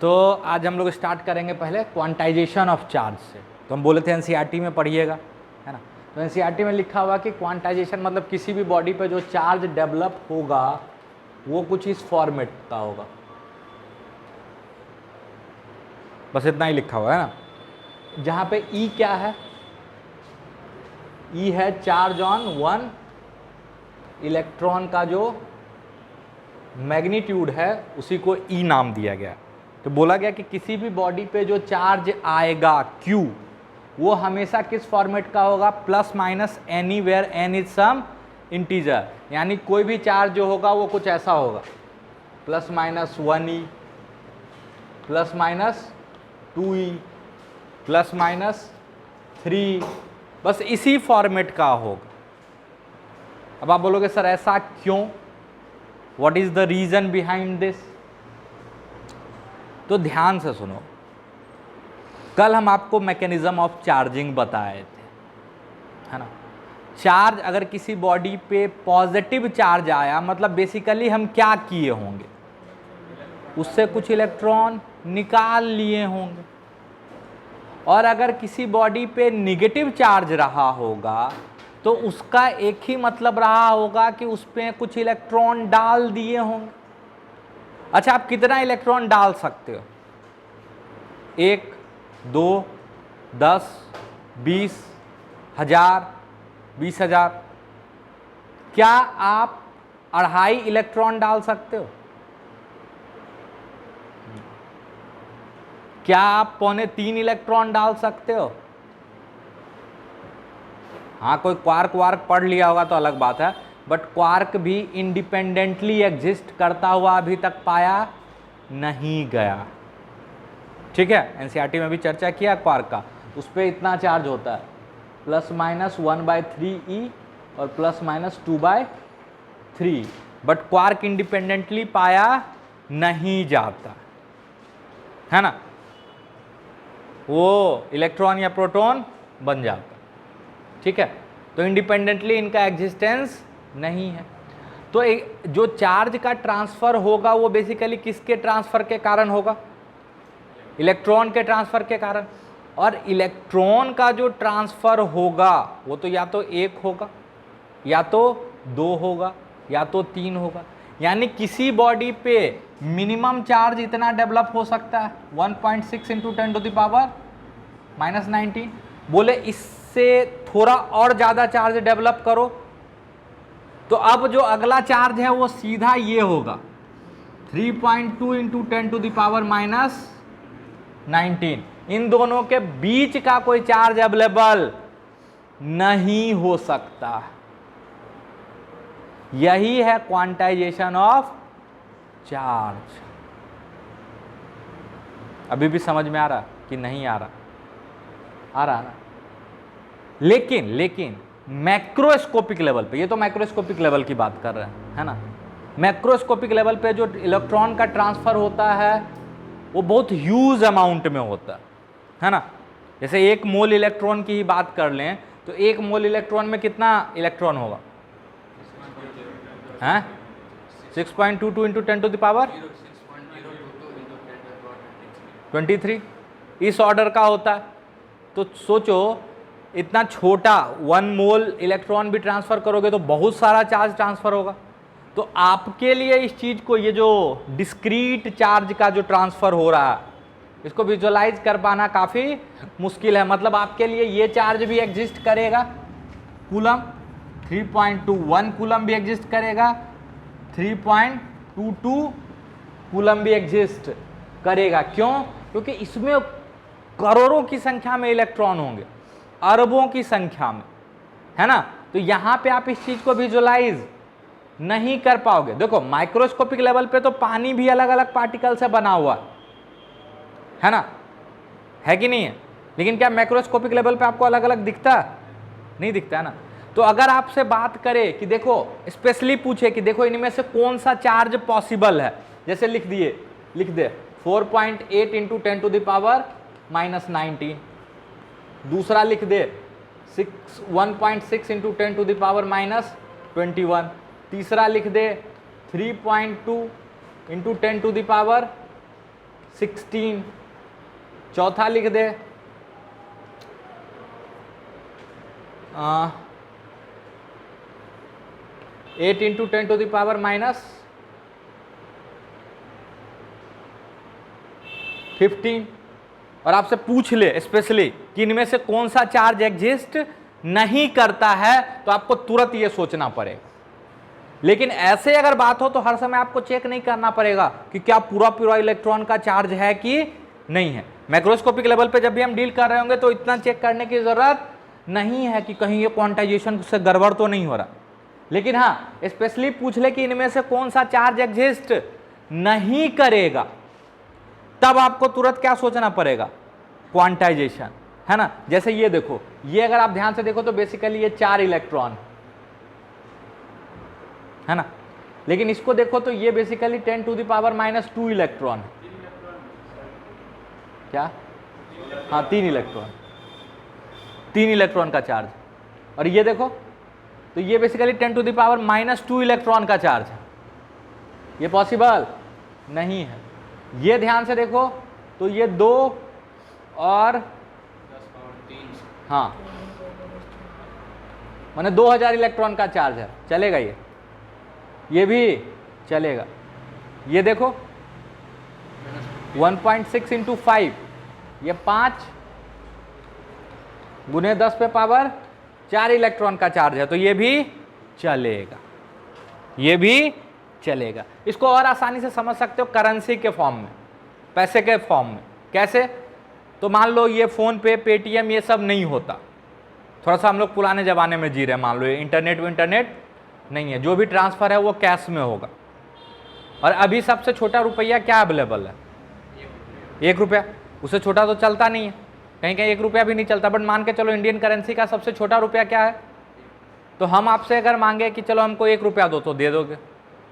तो आज हम लोग स्टार्ट करेंगे पहले क्वांटाइजेशन ऑफ चार्ज से। तो हम बोले थे एनसीईआरटी में पढ़िएगा, है ना। तो एनसीईआरटी में लिखा हुआ कि क्वांटाइजेशन मतलब किसी भी बॉडी पे जो चार्ज डेवलप होगा वो कुछ इस फॉर्मेट का होगा, बस इतना ही लिखा हुआ है ना। जहाँ पे ई क्या है, ई है चार्ज ऑन वन इलेक्ट्रॉन का जो मैग्नीट्यूड है उसी को ई नाम दिया गया। तो बोला गया कि किसी भी बॉडी पे जो चार्ज आएगा Q वो हमेशा किस फॉर्मेट का होगा, plus minus any where n is some integer, यानी कोई भी चार्ज जो होगा वो कुछ ऐसा होगा, plus minus 1e, plus minus 2e, plus minus 3, बस इसी फॉर्मेट का होगा। अब आप बोलोगे सर ऐसा क्यों, what is the reason behind this. तो ध्यान से सुनो, कल हम आपको मैकेनिज्म ऑफ चार्जिंग बताए थे, है ना। चार्ज अगर किसी बॉडी पे पॉजिटिव चार्ज आया मतलब बेसिकली हम क्या किए होंगे, उससे कुछ इलेक्ट्रॉन निकाल लिए होंगे। और अगर किसी बॉडी पे निगेटिव चार्ज रहा होगा तो उसका एक ही मतलब रहा होगा कि उस पर कुछ इलेक्ट्रॉन डाल दिए होंगे। अच्छा, आप कितना इलेक्ट्रॉन डाल सकते हो, 1, 2, 10, 20, 1000, 20,000। क्या आप 2.5 इलेक्ट्रॉन डाल सकते हो? क्या आप 2.25 इलेक्ट्रॉन डाल सकते हो? हाँ, कोई क्वार्क वार्क पढ़ लिया होगा तो अलग बात है, बट क्वार्क भी इंडिपेंडेंटली एग्जिस्ट करता हुआ अभी तक पाया नहीं गया। ठीक है, एनसीईआरटी में भी चर्चा किया क्वार्क का, उस पर इतना चार्ज होता है, प्लस माइनस 1/3e और plus minus 2/3, but quark independently पाया नहीं जाता, है ना। वो इलेक्ट्रॉन या प्रोटॉन बन जाता, ठीक है। तो इंडिपेंडेंटली इनका एग्जिस्टेंस नहीं है। तो जो चार्ज का ट्रांसफर होगा वो बेसिकली किसके ट्रांसफर के कारण होगा, इलेक्ट्रॉन के ट्रांसफर के कारण। और इलेक्ट्रॉन का जो ट्रांसफर होगा वो तो या तो 1 होगा, या तो 2 होगा, या तो 3 होगा। यानी किसी बॉडी पे मिनिमम चार्ज इतना डेवलप हो सकता है 1.6 × 10⁻⁻19। बोले इससे थोड़ा और ज़्यादा चार्ज डेवलप करो तो अब जो अगला चार्ज है वो सीधा ये होगा 3.2 × 10⁻⁻19। इन दोनों के बीच का कोई चार्ज अवेलेबल नहीं हो सकता। यही है क्वांटाइजेशन ऑफ चार्ज। अभी भी समझ में आ रहा कि नहीं आ रहा? आ रहा ना। लेकिन मैक्रोस्कोपिक लेवल पे, ये तो मैक्रोस्कोपिक लेवल की बात कर रहे हैं, है ना। मैक्रोस्कोपिक लेवल पे जो इलेक्ट्रॉन का ट्रांसफर होता है वो बहुत ह्यूज अमाउंट में होता है ना। जैसे 1 मोल इलेक्ट्रॉन की ही बात कर लें तो 1 मोल इलेक्ट्रॉन में कितना इलेक्ट्रॉन होगा, हैं 6.22 × 10⁻23 इस ऑर्डर का होता है। तो सोचो इतना छोटा 1 मोल इलेक्ट्रॉन भी ट्रांसफर करोगे तो बहुत सारा चार्ज ट्रांसफर होगा। तो आपके लिए इस चीज को, ये जो डिस्क्रीट चार्ज का जो ट्रांसफर हो रहा है, इसको विजुअलाइज कर पाना काफी मुश्किल है। मतलब आपके लिए ये चार्ज भी एग्जिस्ट करेगा, कूलम 3.21 कूलम भी एग्जिस्ट करेगा, 3.22 कूलम भी एग्जिस्ट करेगा। क्यों? क्योंकि इसमें करोड़ों की संख्या में इलेक्ट्रॉन होंगे, अरबों की संख्या में, है ना। तो यहां पे आप इस चीज को विजुअलाइज नहीं कर पाओगे। देखो माइक्रोस्कोपिक लेवल पे तो पानी भी अलग अलग पार्टिकल से बना हुआ है ना, है कि नहीं है। लेकिन क्या मैक्रोस्कोपिक लेवल पे आपको अलग अलग दिखता नहीं दिखता, है ना। तो अगर आपसे बात करें कि देखो, स्पेशली पूछे कि देखो इनमें से कौन सा चार्ज पॉसिबल है, जैसे लिख दे 4.8 × 10⁻⁻19, दूसरा लिख दे 1.6 × 10⁻⁻21, तीसरा लिख दे 3.2 × 16, चौथा लिख दे 8 इंटू 10 टू द पावर -15। और आपसे पूछ ले स्पेशली कि इनमें से कौन सा चार्ज एग्जिस्ट नहीं करता है, तो आपको तुरंत ये सोचना पड़ेगा। लेकिन ऐसे अगर बात हो तो हर समय आपको चेक नहीं करना पड़ेगा कि क्या पूरा पूरा इलेक्ट्रॉन का चार्ज है कि नहीं है। मैक्रोस्कोपिक लेवल पे जब भी हम डील कर रहे होंगे तो इतना चेक करने की जरूरत नहीं है कि कहीं ये क्वांटाइजेशन से गड़बड़ तो नहीं हो रहा। लेकिन हाँ, स्पेशली पूछ ले कि इनमें से कौन सा चार्ज एग्जिस्ट नहीं करेगा, तब आपको तुरंत क्या सोचना पड़ेगा, क्वांटाइजेशन, है ना। जैसे ये देखो, ये अगर आप ध्यान से देखो तो बेसिकली ये 4 इलेक्ट्रॉन है ना, लेकिन इसको देखो तो ये basically 10 to the power -2 electron है। क्या? हाँ, 3 इलेक्ट्रॉन का चार्ज। और ये देखो तो ये basically 10 to the power -2 electron का चार्ज है। ये पॉसिबल नहीं है। ये ध्यान से देखो तो ये 2 और 10⁻³ हाँ, माने 2000 इलेक्ट्रॉन का चार्ज है, चलेगा ये भी चलेगा। ये देखो 1.6 इंटू 5, ये 5 गुने 10 पे पावर 4 इलेक्ट्रॉन का चार्ज है, तो ये भी चलेगा, ये भी चलेगा। इसको और आसानी से समझ सकते हो करेंसी के फॉर्म में, पैसे के फॉर्म में। कैसे? तो मान लो ये फोन पे, पेटीएम, ये सब नहीं होता, थोड़ा सा हम लोग पुराने ज़माने में जी रहे हैं, मान लो इंटरनेट नहीं है, जो भी ट्रांसफ़र है वो कैश में होगा। और अभी सबसे छोटा रुपया क्या अवेलेबल है? 1 रुपया। उससे छोटा तो चलता नहीं है, कहीं कहीं 1 रुपया भी नहीं चलता। बट मान के चलो इंडियन करेंसी का सबसे छोटा रुपया क्या है? तो हम आपसे अगर मांगे कि चलो हमको 1 रुपया दो, तो दे दोगे।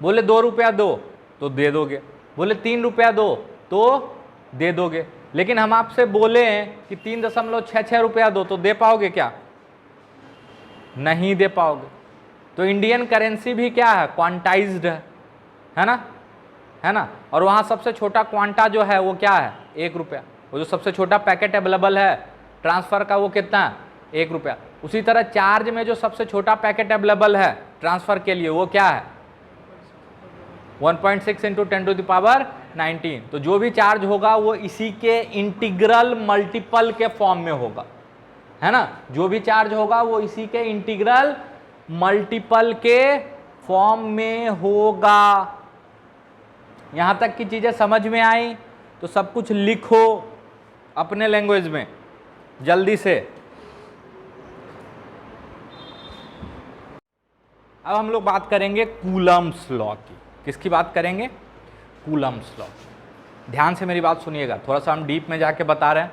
बोले 2 रुपया दो तो दे दोगे। बोले 3 रुपया दो तो दे दोगे। लेकिन हम आपसे बोले कि 3.66 रुपया दो, तो दे पाओगे क्या? नहीं दे पाओगे। तो इंडियन करेंसी भी क्या है? क्वांटाइज्ड है ना, है ना। और वहाँ सबसे छोटा क्वांटा जो है वो क्या है? 1 रुपया। वो जो सबसे छोटा पैकेट अवेलेबल है ट्रांसफ़र का वो कितना है? 1 रुपया। उसी तरह चार्ज में जो सबसे छोटा पैकेट अवेलेबल है ट्रांसफ़र के लिए वो क्या है? 1.6 इंटू 10 टू द पावर 19। तो जो भी चार्ज होगा वो इसी के इंटीग्रल मल्टीपल के फॉर्म में होगा, है ना। जो भी चार्ज होगा वो इसी के इंटीग्रल मल्टीपल के फॉर्म में होगा। यहां तक की चीजें समझ में आई तो सब कुछ लिखो अपने लैंग्वेज में जल्दी से। अब हम लोग बात करेंगे कूलम्ब्स लॉ की। किसकी बात करेंगे? Coulomb's law. ध्यान से मेरी बात सुनिएगा, थोड़ा सा हम डीप में जाके बता रहे हैं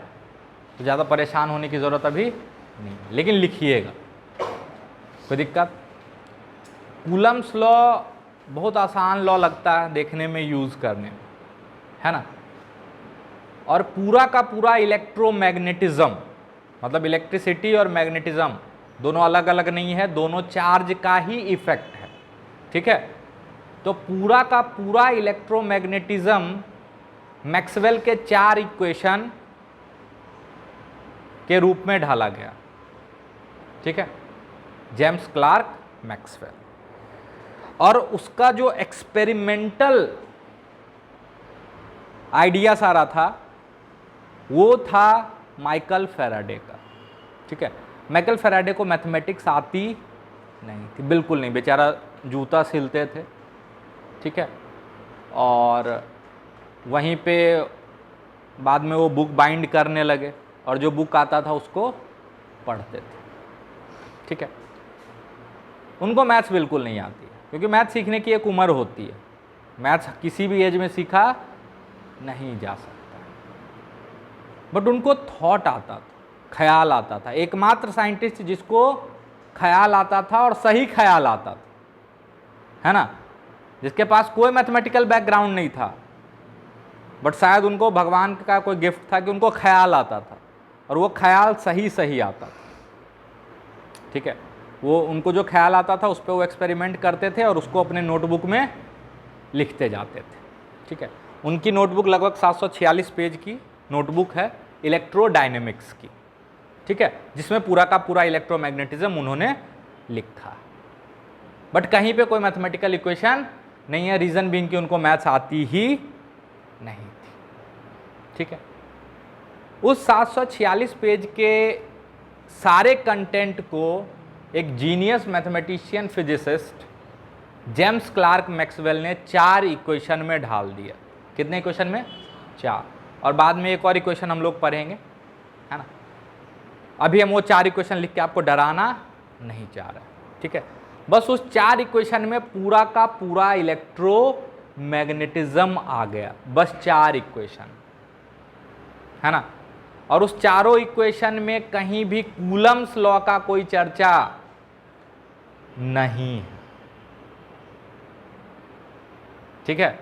तो ज़्यादा परेशान होने की ज़रूरत अभी नहीं, लेकिन लिखिएगा, कोई दिक्कत? कूलम्ब्स लॉ बहुत आसान लॉ लगता है देखने में, यूज़ करने में, है ना। और पूरा का पूरा इलेक्ट्रोमैग्नेटिज्म, मतलब इलेक्ट्रिसिटी और मैग्नेटिज्म दोनों अलग अलग नहीं है, दोनों चार्ज का ही इफेक्ट है, ठीक है। तो पूरा का पूरा इलेक्ट्रोमैग्नेटिज्म मैक्सवेल के 4 इक्वेशन के रूप में ढाला गया, ठीक है, जेम्स क्लार्क मैक्सवेल। और उसका जो एक्सपेरिमेंटल आइडिया सारा था वो था माइकल फैराडे का, ठीक है। माइकल फैराडे को मैथमेटिक्स आती नहीं थी, बिल्कुल नहीं, बेचारा जूता सिलते थे, ठीक है। और वहीं पे बाद में वो बुक बाइंड करने लगे और जो बुक आता था उसको पढ़ते थे, ठीक है। उनको मैथ्स बिल्कुल नहीं आती है, क्योंकि मैथ्स सीखने की एक उम्र होती है, मैथ्स किसी भी एज में सीखा नहीं जा सकता। बट उनको थॉट आता था, ख्याल आता था। एकमात्र साइंटिस्ट जिसको ख्याल आता था और सही ख्याल आता था, है ना, जिसके पास कोई मैथमेटिकल बैकग्राउंड नहीं था, बट शायद उनको भगवान का कोई गिफ्ट था कि उनको ख्याल आता था और वो ख्याल सही आता था, ठीक है। वो उनको जो ख्याल आता था उस पर वो एक्सपेरिमेंट करते थे और उसको अपने नोटबुक में लिखते जाते थे, ठीक है। उनकी नोटबुक लगभग 746 पेज की नोटबुक है इलेक्ट्रोडायनेमिक्स की, ठीक है, जिसमें पूरा का पूरा इलेक्ट्रोमैग्नेटिज्म उन्होंने लिखा। बट कहीं पे कोई मैथमेटिकल इक्वेशन नहीं है, रीजन बीइंग कि उनको मैथ्स आती ही नहीं थी, ठीक है। उस 746 पेज के सारे कंटेंट को एक genius mathematician physicist James Clerk Maxwell ने 4 इक्वेशन में ढाल दिया। कितने इक्वेशन में? 4। और बाद में एक और इक्वेशन हम लोग पढ़ेंगे, है ना। अभी हम वो 4 इक्वेशन लिख के आपको डराना नहीं चाह रहे, ठीक है। बस उस 4 इक्वेशन में पूरा का पूरा इलेक्ट्रोमैग्नेटिज्म आ गया, बस 4 इक्वेशन, है ना। और उस चारों इक्वेशन में कहीं भी कूलम्स लॉ का कोई चर्चा नहीं है, ठीक है।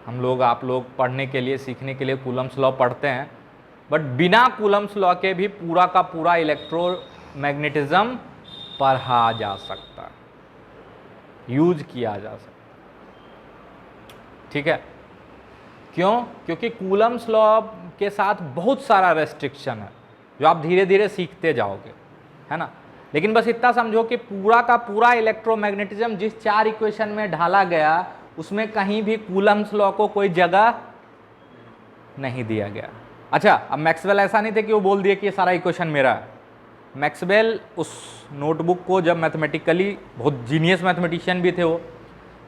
हम लोग, आप लोग पढ़ने के लिए, सीखने के लिए कूलम्स लॉ पढ़ते हैं, बट बिना कूलम्स लॉ के भी पूरा का पूरा इलेक्ट्रोमैग्नेटिज्म पढ़ा जा सकता है, यूज किया जा सकता, ठीक है। क्यों? क्योंकि कूलम्स लॉ के साथ बहुत सारा रेस्ट्रिक्शन है जो आप धीरे धीरे सीखते जाओगे, है ना। लेकिन बस इतना समझो कि पूरा का पूरा इलेक्ट्रोमैग्नेटिज्म जिस 4 इक्वेशन में ढाला गया, उसमें कहीं भी कूलम्स लॉ को कोई जगह नहीं दिया गया। अच्छा, अब मैक्सवेल ऐसा नहीं थे कि वो बोल दिए कि ये सारा इक्वेशन मेरा है। मैक्सवेल उस नोटबुक को जब मैथमेटिकली, बहुत जीनियस मैथमेटिशियन भी थे वो,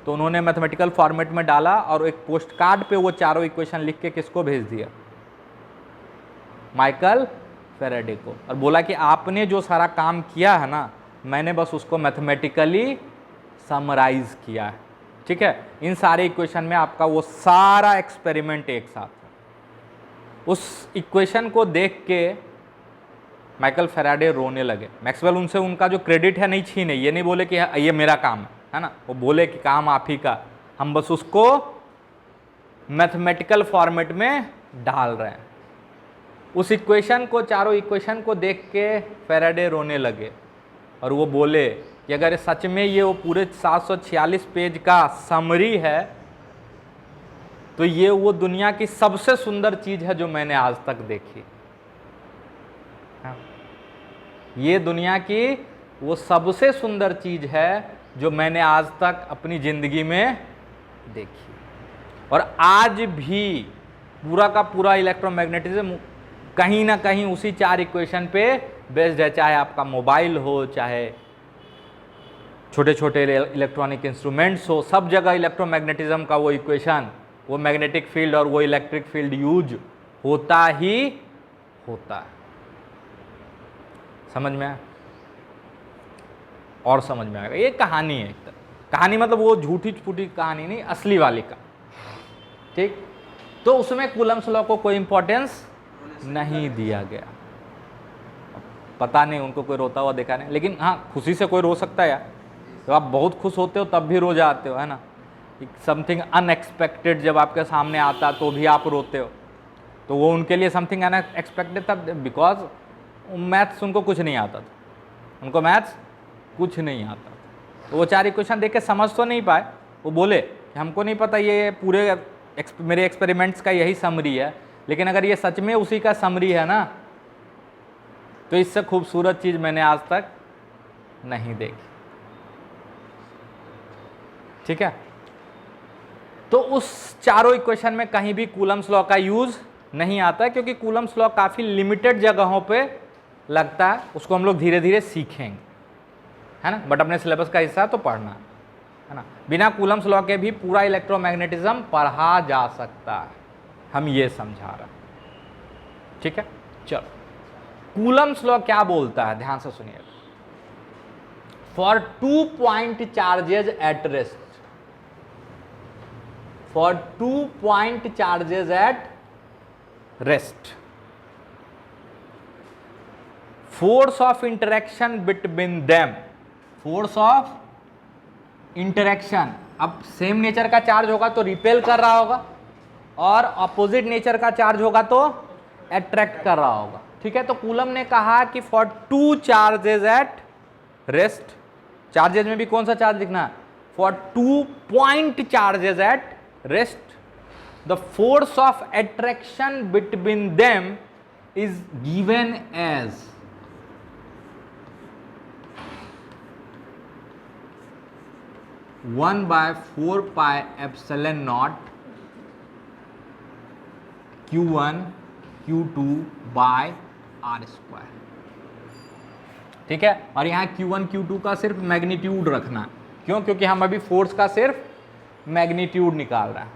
तो उन्होंने मैथमेटिकल फॉर्मेट में डाला और एक पोस्ट कार्ड पे वो चारों इक्वेशन लिख के किसको भेज दिया? माइकल फैराडे को, और बोला कि आपने जो सारा काम किया है ना, मैंने बस उसको मैथमेटिकली समराइज किया है, ठीक है। इन सारे इक्वेशन में आपका वो सारा एक्सपेरिमेंट एक साथ है। उस इक्वेशन को देख के माइकल फैराडे रोने लगे। मैक्सवेल उनसे उनका जो क्रेडिट है नहीं छीने, ये नहीं बोले कि ये मेरा काम है ना, वो बोले कि काम आप ही का, हम बस उसको मैथमेटिकल फॉर्मेट में डाल रहे हैं। उस इक्वेशन को, चारों इक्वेशन को देख के फैराडे रोने लगे और वो बोले कि अगर सच में ये वो पूरे 746 पेज का समरी है, तो ये वो दुनिया की सबसे सुंदर चीज है जो मैंने आज तक देखी। ये दुनिया की वो सबसे सुंदर चीज है जो मैंने आज तक अपनी जिंदगी में देखी। और आज भी पूरा का पूरा इलेक्ट्रोमैग्नेटिज्म कहीं ना कहीं उसी 4 इक्वेशन पे बेस्ड है। चाहे आपका मोबाइल हो, चाहे छोटे छोटे इलेक्ट्रॉनिक इंस्ट्रूमेंट्स हो, सब जगह इलेक्ट्रोमैग्नेटिज्म का वो इक्वेशन, वो मैग्नेटिक फील्ड और वो इलेक्ट्रिक फील्ड यूज होता ही होता है। समझ में आया? और समझ में आएगा। ये कहानी है, एक तरह कहानी, मतलब वो झूठी फूटी कहानी नहीं, असली वाली का, ठीक। तो उसमें कूलम्स लॉ को कोई इंपॉर्टेंस नहीं दिया गया। पता नहीं उनको कोई रोता हुआ देखा नहीं, लेकिन हाँ, खुशी से कोई रो सकता है यार। तो आप बहुत खुश होते हो तब भी रो जाते हो, है ना। समथिंग अनएक्सपेक्टेड जब आपके सामने आता तो भी आप रोते हो, तो वो उनके लिए समथिंग अनएक्सपेक्टेड था, बिकॉज मैथ्स उनको कुछ नहीं आता था, उनको मैथ्स कुछ नहीं आता था। तो वो 4 इक्वेशन देख के समझ तो नहीं पाए। वो बोले कि हमको नहीं पता, ये पूरे मेरे एक्सपेरिमेंट्स का यही समरी है, लेकिन अगर ये सच में उसी का समरी है ना, तो इससे खूबसूरत चीज़ मैंने आज तक नहीं देखी, ठीक है। तो उस चारों इक्वेशन में कहीं भी कूलम्स लॉ का यूज नहीं आता है, क्योंकि कूलम्स लॉ काफ़ी लिमिटेड जगहों पे लगता है। उसको हम लोग धीरे धीरे सीखेंगे, है ना, बट अपने सिलेबस का हिस्सा तो पढ़ना है ना। बिना कूलम्स लॉ के भी पूरा इलेक्ट्रोमैग्नेटिज्म पढ़ा जा सकता है, हम ये समझा रहे हैं, ठीक है। चलो, कूलम्स लॉ क्या बोलता है, ध्यान से सुनिएगा। For 2 point charges at rest, for 2 point charges at rest, force of interaction between them, force of interaction, अब सेम नेचर का चार्ज होगा तो रिपेल कर रहा होगा, और अपोजिट नेचर का चार्ज होगा तो अट्रैक्ट कर रहा होगा, ठीक है। तो कूलम ने कहा कि for 2 charges at rest, charges में भी कौन सा चार्ज लिखना है, for 2 point charges at rest, the force of attraction between them is given as 1/4πε0 Q1 Q2 by R square. ठीक है, और यहाँ Q1 Q2 का सिर्फ मैग्नीट्यूड रखना। क्यों? क्योंकि हम अभी फोर्स का सिर्फ मैग्नीट्यूड निकाल रहे हैं।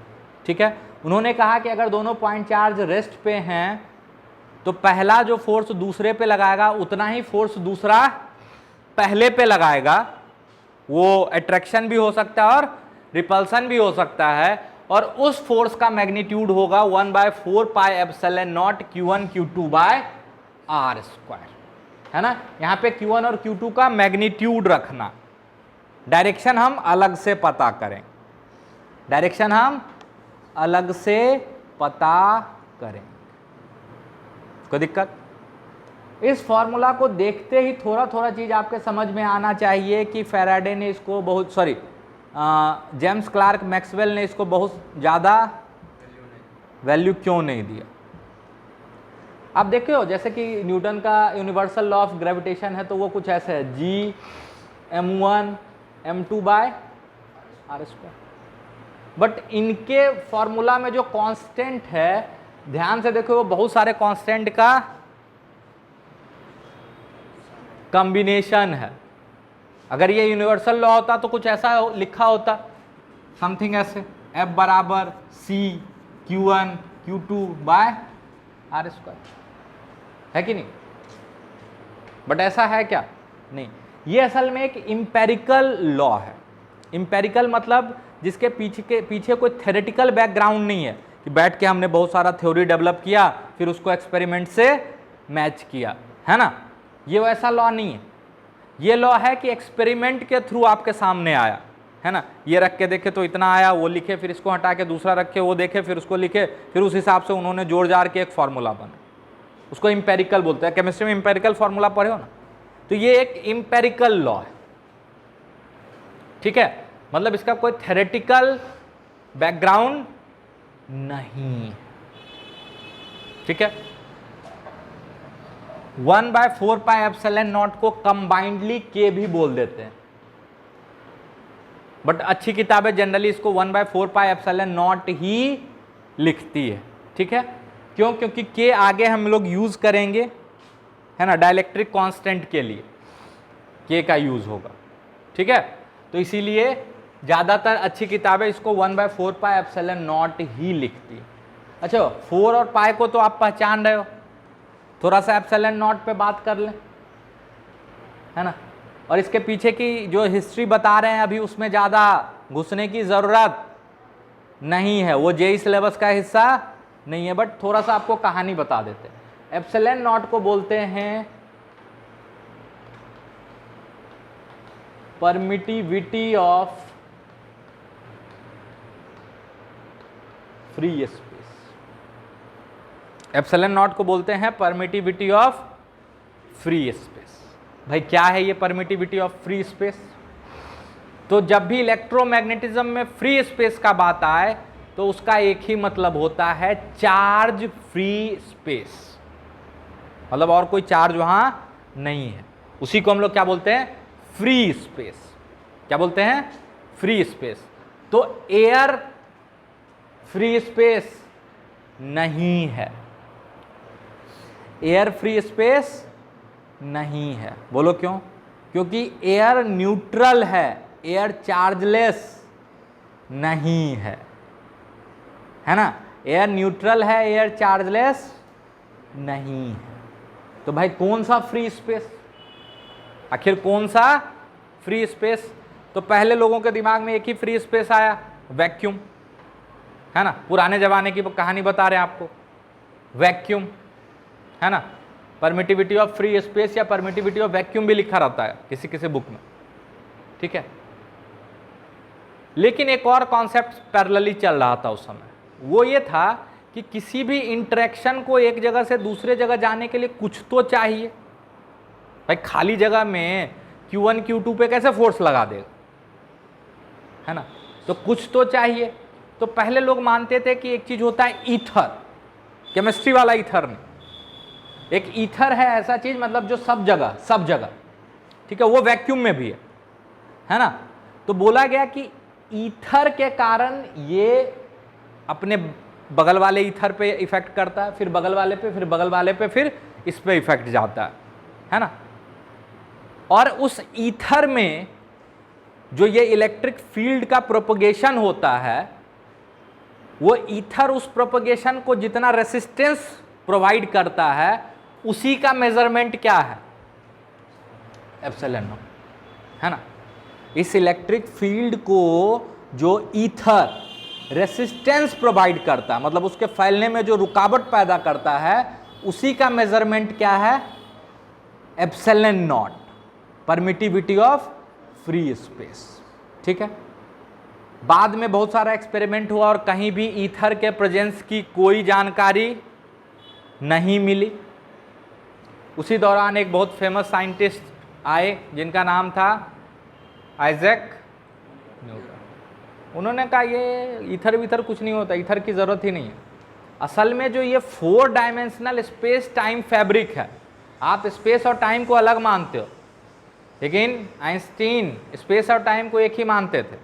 ठीक है, उन्होंने कहा कि अगर दोनों पॉइंट चार्ज रेस्ट पे हैं तो पहला जो फोर्स दूसरे पे लगाएगा उतना ही फोर्स दूसरा पहले पे लगाएगा। वो अट्रैक्शन भी हो सकता है और रिपल्सन भी हो सकता है, और उस फोर्स का मैग्नीट्यूड होगा 1/4πε0 Q1 Q2 by R square, है ना। यहां पे Q1 और Q2 का मैग्नीट्यूड रखना। डायरेक्शन हम अलग से पता करें, डायरेक्शन हम अलग से पता करें। कोई दिक्कत? इस फॉर्मूला को देखते ही थोड़ा थोड़ा चीज आपके समझ में आना चाहिए कि फैराडे ने इसको बहुत जेम्स क्लार्क मैक्सवेल ने इसको बहुत ज़्यादा वैल्यू क्यों नहीं दिया। आप देखे हो जैसे कि न्यूटन का यूनिवर्सल लॉ ऑफ ग्रेविटेशन है तो वो कुछ ऐसे है, G(m1 m2 बाय R स्क्वायर। बट इनके फॉर्मूला में जो कांस्टेंट है, ध्यान से देखो, वो बहुत सारे कांस्टेंट का कॉम्बिनेशन है। अगर ये यूनिवर्सल लॉ होता तो कुछ ऐसा लिखा होता, समथिंग ऐसे, F बराबर C Q1 Q2 by R square, है कि नहीं? बट ऐसा है क्या? नहीं। ये असल में एक इम्पेरिकल लॉ है। इम्पेरिकल मतलब जिसके पीछे कोई थ्योरेटिकल बैकग्राउंड नहीं है कि बैठ के हमने बहुत सारा थ्योरी डेवलप किया फिर उसको एक्सपेरिमेंट से मैच किया, है ना। ये वैसा लॉ नहीं है। ये लॉ है कि एक्सपेरिमेंट के थ्रू आपके सामने आया, है ना। ये रख के देखे तो इतना आया, वो लिखे, फिर इसको हटा के दूसरा रखे, वो देखे, फिर उसको लिखे, फिर उस हिसाब से उन्होंने जोड़ जाड़ के एक फॉर्मूला बना। उसको इम्पेरिकल बोलते हैं। केमिस्ट्री में इम्पेरिकल फॉर्मूला पढ़े हो ना, तो ये एक इम्पेरिकल लॉ है। ठीक है, मतलब इसका कोई थ्योरेटिकल बैकग्राउंड नहीं। ठीक है, 1/4πε0 को कंबाइंडली K भी बोल देते हैं, बट अच्छी किताबें जनरली इसको 1/4πε0 ही लिखती है। ठीक है, क्यों? क्योंकि K आगे हम लोग यूज करेंगे, है ना, डाइलेक्ट्रिक कांस्टेंट के लिए K का यूज होगा। ठीक है, तो इसीलिए ज्यादातर अच्छी किताबें इसको 1/4πε0 ही लिखती है। अच्छा, 4 और पाई को तो आप पहचान रहे हो, थोड़ा सा ε0 पे बात कर लें, है ना। और इसके पीछे की जो हिस्ट्री बता रहे हैं अभी उसमें ज़्यादा घुसने की ज़रूरत नहीं है, वो जेई सिलेबस का हिस्सा नहीं है, बट थोड़ा सा आपको कहानी बता देते हैं। ε0 को बोलते हैं परमिटिविटी ऑफ फ्री स्पेस। ε0 को बोलते हैं परमिटिविटी ऑफ फ्री स्पेस। भाई क्या है ये परमिटिविटी ऑफ फ्री स्पेस? तो जब भी इलेक्ट्रोमैग्नेटिज्म में फ्री स्पेस का बात आए तो उसका एक ही मतलब होता है, चार्ज फ्री स्पेस, मतलब और कोई चार्ज वहां नहीं है। उसी को हम लोग क्या बोलते हैं? Free space. क्या बोलते हैं? Free space. तो एयर फ्री स्पेस नहीं है, एयर फ्री स्पेस नहीं है। बोलो क्यों? क्योंकि एयर न्यूट्रल है, एयर चार्जलेस नहीं है ना। एयर न्यूट्रल है, एयर चार्जलेस नहीं है। तो भाई कौन सा फ्री स्पेस? आखिर कौन सा फ्री स्पेस? तो पहले लोगों के दिमाग में एक ही फ्री स्पेस आया, वैक्यूम, है ना। पुराने जमाने की कहानी बता रहे हैं आपको, वैक्यूम, है ना। परमिटिविटी ऑफ फ्री स्पेस या परमिटिविटी ऑफ वैक्यूम भी लिखा रहता है किसी किसी बुक में। ठीक है, लेकिन एक और कॉन्सेप्ट पैरेलली चल रहा था उस समय, वो ये था कि किसी भी इंटरेक्शन को एक जगह से दूसरे जगह जाने के लिए कुछ तो चाहिए। भाई खाली जगह में Q1 Q2 पे कैसे फोर्स लगा देगा, है ना। तो कुछ तो चाहिए। तो पहले लोग मानते थे कि एक चीज होता है ईथर, केमिस्ट्री वाला ईथर नहीं, एक ईथर है ऐसा चीज मतलब जो सब जगह, ठीक है, वो वैक्यूम में भी है ना। तो बोला गया कि ईथर के कारण ये अपने बगल वाले ईथर पे इफेक्ट करता है, फिर बगल वाले पे, फिर बगल वाले पे, फिर इस पे इफेक्ट जाता है ना। और उस ईथर में जो ये इलेक्ट्रिक फील्ड का प्रोपगेशन होता है, वो ईथर उस प्रोपगेशन को जितना रेसिस्टेंस प्रोवाइड करता है उसी का मेजरमेंट क्या है, एप्सिलॉन नॉट, है ना। इस इलेक्ट्रिक फील्ड को जो ईथर रेसिस्टेंस प्रोवाइड करता है, मतलब उसके फैलने में जो रुकावट पैदा करता है, उसी का मेजरमेंट क्या है, epsilon not, permittivity of free space, ठीक है। बाद में बहुत सारा एक्सपेरिमेंट हुआ और कहीं भी ईथर के प्रेजेंस की कोई जानकारी नहीं मिली। उसी दौरान एक बहुत फेमस साइंटिस्ट आए जिनका नाम था आइजैक न्यूटन। उन्होंने कहा ये ईथर वीथर कुछ नहीं होता, ईथर की ज़रूरत ही नहीं है। असल में जो ये 4 डायमेंशनल स्पेस टाइम फैब्रिक है, आप स्पेस और टाइम को अलग मानते हो, लेकिन आइंस्टीन स्पेस और टाइम को एक ही मानते थे,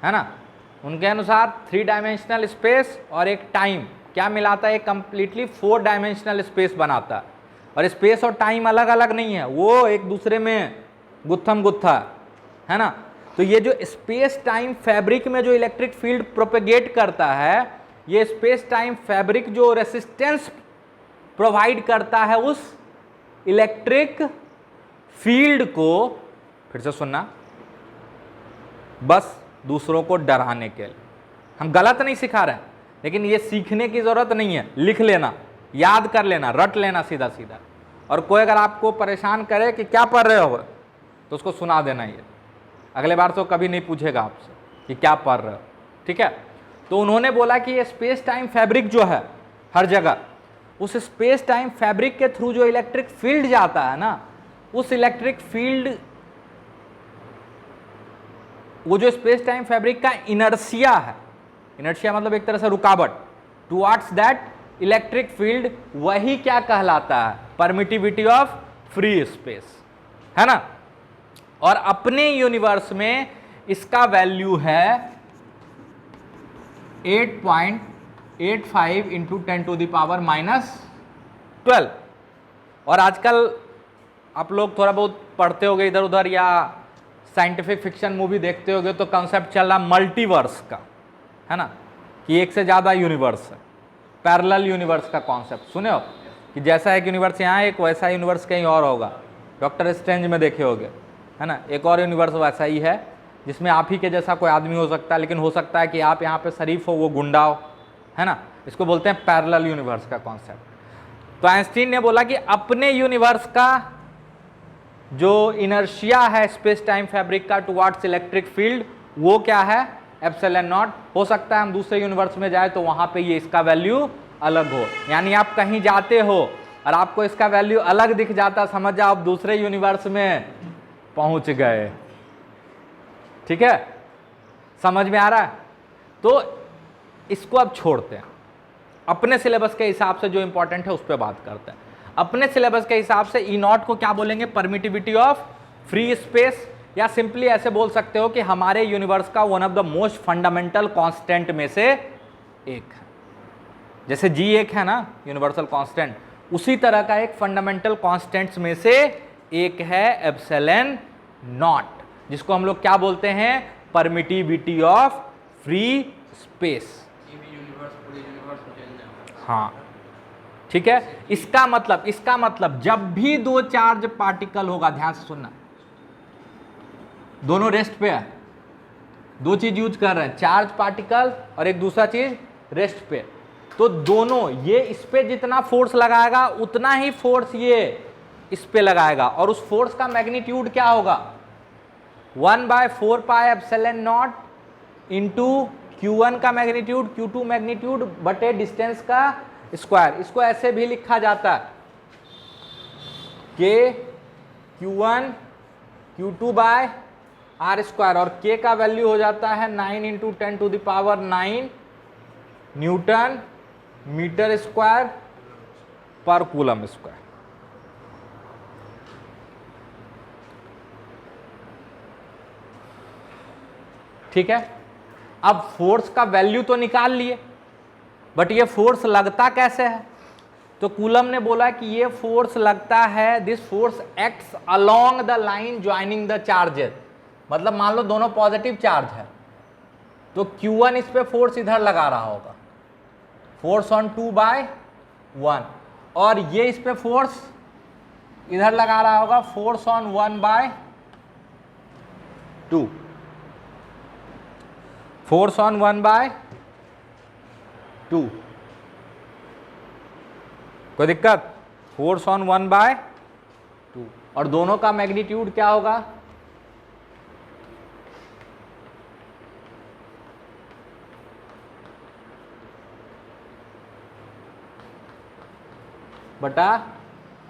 है ना। उनके अनुसार 3 डायमेंशनल स्पेस और एक टाइम क्या मिलाता है, एक कंप्लीटली 4 डायमेंशनल स्पेस बनाता है। और स्पेस और टाइम अलग अलग नहीं है, वो एक दूसरे में गुत्थम गुत्था है ना। तो ये जो स्पेस टाइम फैब्रिक में जो इलेक्ट्रिक फील्ड प्रोपेगेट करता है, ये स्पेस टाइम फैब्रिक जो रेसिस्टेंस प्रोवाइड करता है उस इलेक्ट्रिक फील्ड को, फिर से सुनना, बस दूसरों को डराने के लिए। हम गलत नहीं सिखा रहे हैं, लेकिन ये सीखने की जरूरत नहीं है, लिख लेना, याद कर लेना, रट लेना सीधा सीधा। और कोई अगर आपको परेशान करे कि क्या पढ़ रहे हो, तो उसको सुना देना, ये अगले बार तो कभी नहीं पूछेगा आपसे कि क्या पढ़ रहे हो, ठीक है। तो उन्होंने बोला कि ये स्पेस टाइम फैब्रिक जो है हर जगह, उस स्पेस टाइम फैब्रिक के थ्रू जो इलेक्ट्रिक फील्ड जाता है ना, उस इलेक्ट्रिक फील्ड, वो जो स्पेस टाइम फैब्रिक का इनर्शिया है, इनर्शिया मतलब एक तरह से रुकावट, टुवर्ड्स दैट इलेक्ट्रिक फील्ड, वही क्या कहलाता है, परमिटिविटी ऑफ फ्री स्पेस, है ना। और अपने यूनिवर्स में इसका वैल्यू है 8.85 इंटू 10⁻⁻12। और आजकल आप लोग थोड़ा बहुत पढ़ते होगे इधर उधर या साइंटिफिक फिक्शन मूवी देखते होगे, तो कॉन्सेप्ट चल रहा मल्टीवर्स का, है ना, कि एक से ज़्यादा यूनिवर्स है, पैरेलल यूनिवर्स का कॉन्सेप्ट सुने हो, कि जैसा एक यूनिवर्स यहाँ है, एक वैसा यूनिवर्स कहीं और होगा। डॉक्टर स्ट्रेंज में देखे होगे, है ना, एक और यूनिवर्स वैसा ही है जिसमें आप ही के जैसा कोई आदमी हो सकता है, लेकिन हो सकता है कि आप यहाँ पे शरीफ हो, वो गुंडा हो, है ना। इसको बोलते हैं पैरेलल यूनिवर्स का कॉन्सेप्ट। तो आइंस्टीन ने बोला कि अपने यूनिवर्स का जो इनर्शिया है स्पेस टाइम फैब्रिक का टुवर्ड्स इलेक्ट्रिक फील्ड, वो क्या है, एप्सिलॉन नॉट। हो सकता है हम दूसरे यूनिवर्स में जाए तो वहां पे ये इसका वैल्यू अलग हो, यानी आप कहीं जाते हो और आपको इसका वैल्यू अलग दिख जाता, समझ जाओ आप दूसरे यूनिवर्स में पहुंच गए, ठीक है, समझ में आ रहा है। तो इसको अब छोड़ते हैं, अपने सिलेबस के हिसाब से जो इंपॉर्टेंट है उस पर बात करते हैं। अपने सिलेबस के हिसाब से ई नॉट को क्या बोलेंगे, परमिटिविटी ऑफ फ्री स्पेस, या सिंपली ऐसे बोल सकते हो कि हमारे यूनिवर्स का one of the most fundamental constant में से एक है। जैसे जी एक है ना यूनिवर्सल कांस्टेंट, उसी तरह का एक फंडामेंटल कांस्टेंट्स में से एक है एप्सिलॉन नॉट, जिसको हम लोग क्या बोलते हैं, परमिटिविटी ऑफ फ्री स्पेस। हाँ ठीक है, इसका मतलब जब भी 2 चार्ज पार्टिकल होगा, ध्यान से सुनना, दोनों रेस्ट पे है, 2 चीज यूज कर रहे हैं, चार्ज पार्टिकल और एक दूसरा चीज रेस्ट पे, तो दोनों ये इस पे जितना फोर्स लगाएगा उतना ही फोर्स ये इस पे लगाएगा, और उस फोर्स का मैग्नीट्यूड क्या होगा, 1/4 pi epsilon not into Q1 का मैग्नीट्यूड, Q2 मैग्नीट्यूड बटे डिस्टेंस का स्क्वायर। इसको ऐसे भी लिखा जाता है कि Q1 Q2 by R square, और K का वैल्यू हो जाता है 9 × 10⁹ न्यूटन मीटर स्क्वायर पर कूलम स्क्वायर। ठीक है, अब फोर्स का वैल्यू तो निकाल लिए, बट ये फोर्स लगता कैसे है? तो कूलम ने बोला कि ये फोर्स लगता है, this force acts along the line joining the charges. मतलब मान लो दोनों पॉजिटिव चार्ज है, तो Q1 इस पे फोर्स इधर लगा रहा होगा, फोर्स ऑन 2/1, और ये इस पे फोर्स इधर लगा रहा होगा, फोर्स ऑन 1/2, फोर्स ऑन 1/2। कोई दिक्कत? फोर्स ऑन 1/2, और दोनों का मैग्नीट्यूड क्या होगा? बटा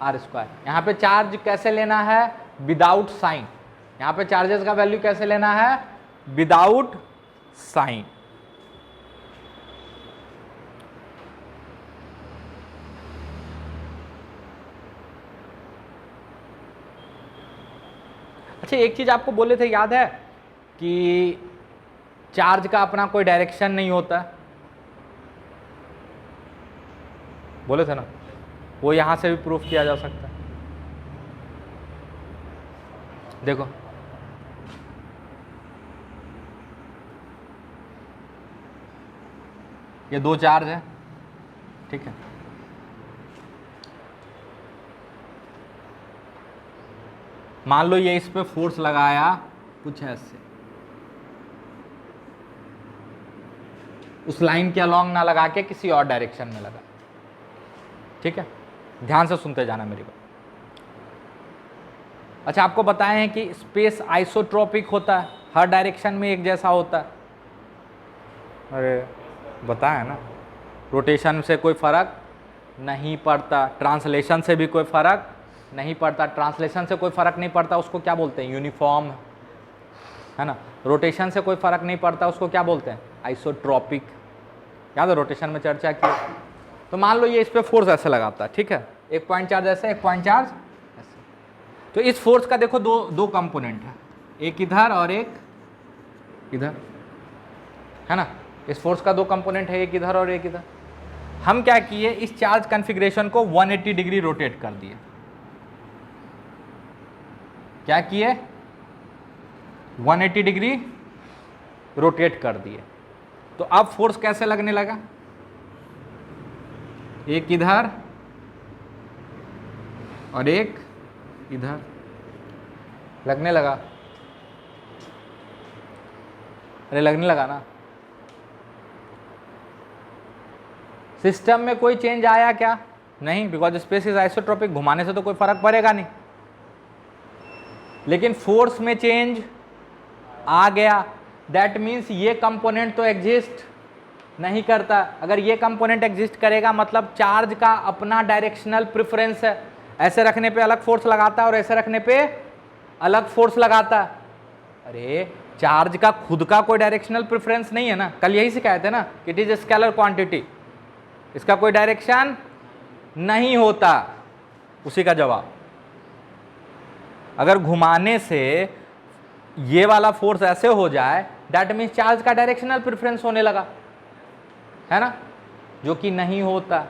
आर स्क्वायर। यहां पे चार्ज कैसे लेना है? Without sign. यहां पे चार्जेस का वैल्यू कैसे लेना है? Without sign. अच्छा, एक चीज आपको बोले थे, याद है कि चार्ज का अपना कोई डायरेक्शन नहीं होता, बोले थे ना? वो यहां से भी प्रूफ किया जा सकता है। देखो, ये दो चार्ज है, ठीक है, मान लो ये इस पे फोर्स लगाया कुछ ऐसे, उस लाइन के अलोंग ना लगा के किसी और डायरेक्शन में लगा। ठीक है, ध्यान से सुनते जाना मेरी बात। अच्छा, आपको बताए हैं कि स्पेस आइसोट्रोपिक होता है, हर डायरेक्शन में एक जैसा होता है। अरे बताया ना, रोटेशन से कोई फर्क नहीं पड़ता, ट्रांसलेशन से भी कोई फर्क नहीं पड़ता। ट्रांसलेशन से कोई फर्क नहीं पड़ता, उसको क्या बोलते हैं? यूनिफॉर्म, है ना। रोटेशन से कोई फर्क नहीं पड़ता, उसको क्या बोलते हैं? आइसोट्रोपिक। याद है, रोटेशन में चर्चा की। तो मान लो ये इस पे फोर्स ऐसे लगाता है, ठीक है, एक पॉइंट चार्ज ऐसे, एक पॉइंट चार्ज ऐसे। तो इस फोर्स का देखो दो कंपोनेंट है, एक इधर और एक इधर, है ना। इस फोर्स का दो कंपोनेंट है, एक इधर और एक इधर। हम क्या किए, इस चार्ज कॉन्फ़िगरेशन को 180 डिग्री रोटेट कर दिए। क्या किए? 180 डिग्री रोटेट कर दिए। तो अब फोर्स कैसे लगने लगा? एक इधर और एक इधर लगने लगा। अरे लगने लगा ना। सिस्टम में कोई चेंज आया क्या? नहीं, बिकॉज स्पेस इज आइसोट्रोपिक, घुमाने से तो कोई फर्क पड़ेगा नहीं। लेकिन फोर्स में चेंज आ गया, दैट मीन्स ये कंपोनेंट तो एग्जिस्ट नहीं करता। अगर ये कंपोनेंट एग्जिस्ट करेगा मतलब चार्ज का अपना डायरेक्शनल प्रेफरेंस है, ऐसे रखने पे अलग फोर्स लगाता है और ऐसे रखने पे अलग फोर्स लगाता है। अरे चार्ज का खुद का कोई डायरेक्शनल प्रेफरेंस नहीं है ना, कल यही सिखाए थे ना, इट इज स्केलर क्वांटिटी, इसका कोई डायरेक्शन नहीं होता। उसी का जवाब, अगर घुमाने से ये वाला फोर्स ऐसे हो जाए, दैट मीन्स चार्ज का डायरेक्शनल प्रेफरेंस होने लगा, है ना, जो कि नहीं होता।